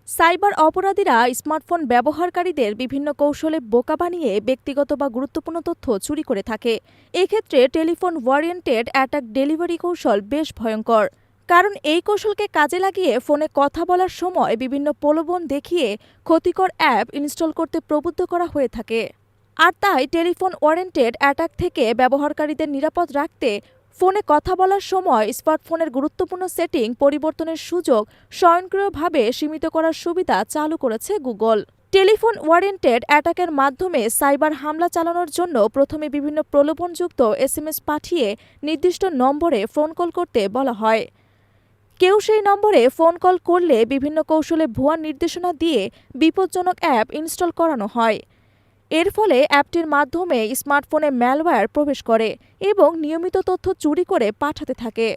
Cyber অপরাধীরা smartphone ব্যবহারকারীদের বিভিন্ন কৌশলে বোকা বানিয়ে ব্যক্তিগত বা গুরুত্বপূর্ণ তথ্য চুরি করে থাকে। এক্ষেত্রে টেলিফোন ওয়ারিয়েন্টেড অ্যাটাক ডেলিভারি কৌশল বেশ ভয়ঙ্কর। কারণ এই কৌশলকে কাজে লাগিয়ে ফোনে কথা বলার সময় বিভিন্ন প্রলোভন দেখিয়ে ক্ষতিকর অ্যাপ ইনস্টল করতে প্রবুদ্ধ করা হয়ে থাকে। আর তাই টেলিফোন ওয়ারেন্টেড অ্যাটাক থেকে ব্যবহারকারীদের নিরাপদ রাখতে ফোনে কথা বলার সময় স্মার্টফোনের গুরুত্বপূর্ণ সেটিং পরিবর্তনের সুযোগ স্বয়ংক্রিয়ভাবে সীমিত করার সুবিধা চালু করেছে গুগল। টেলিফোন ওয়ারেন্টেড অ্যাটাকের মাধ্যমে সাইবার হামলা চালানোর জন্য প্রথমে বিভিন্ন প্রলোভনযুক্ত এসএমএস পাঠিয়ে নির্দিষ্ট নম্বরে ফোন কল করতে বলা হয়। কেউ সেই নম্বরে ফোন কল করলে বিভিন্ন কৌশলে ভুয়া নির্দেশনা দিয়ে বিপজ্জনক অ্যাপ ইনস্টল করানো হয়। এর ফলে অ্যাপটির মাধ্যমে স্মার্টফোনে ম্যালওয়্যার প্রবেশ করে এবং নিয়মিত তথ্য চুরি করে পাঠাতে থাকে।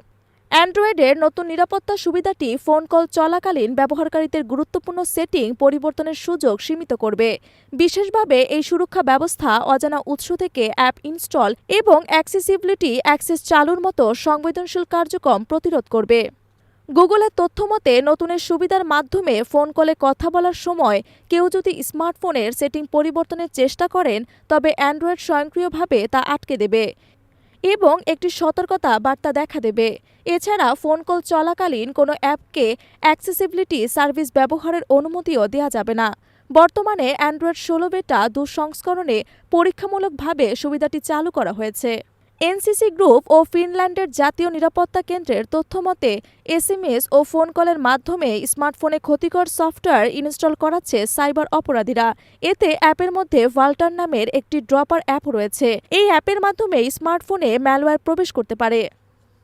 অ্যান্ড্রয়েডের নতুন নিরাপত্তা সুবিধাটি ফোন কল চলাকালীন ব্যবহারকারীদের গুরুত্বপূর্ণ সেটিং পরিবর্তনের সুযোগ সীমিত করবে। বিশেষভাবে এই সুরক্ষা ব্যবস্থা অজানা উৎস থেকে অ্যাপ ইনস্টল এবং অ্যাক্সেসিবিলিটি অ্যাক্সেস চালুর মতো সংবেদনশীল কার্যক্রম প্রতিরোধ করবে। গুগলের তথ্যমতে নতুনের সুবিধার মাধ্যমে ফোন কলে কথা বলার সময় কেউ যদি স্মার্টফোনের সেটিং পরিবর্তনের চেষ্টা করেন তবে অ্যান্ড্রয়েড স্বয়ংক্রিয়ভাবে তা আটকে দেবে এবং একটি সতর্কতা বার্তা দেখা দেবে। এছাড়া ফোন কল চলাকালীন কোনো অ্যাপকে অ্যাক্সেসিবিলিটি সার্ভিস ব্যবহারের অনুমতিও দেওয়া যাবে না। বর্তমানে অ্যান্ড্রয়েড 16 বেটা 2 সংস্করণে পরীক্ষামূলকভাবে সুবিধাটি চালু করা হয়েছে। এনসিসি গ্রুপ ও ফিনল্যান্ডের জাতীয় নিরাপত্তা কেন্দ্রের তথ্যমতে এসএমএস ও ফোন কলের মাধ্যমে স্মার্টফোনে ক্ষতিকর সফটওয়্যার ইনস্টল করাচ্ছে সাইবার অপরাধীরা। এতে অ্যাপের মধ্যে ভাল্টার নামের একটি ড্রপার অ্যাপ রয়েছে। এই অ্যাপের মাধ্যমে স্মার্টফোনে ম্যালওয়্যার প্রবেশ করতে পারে।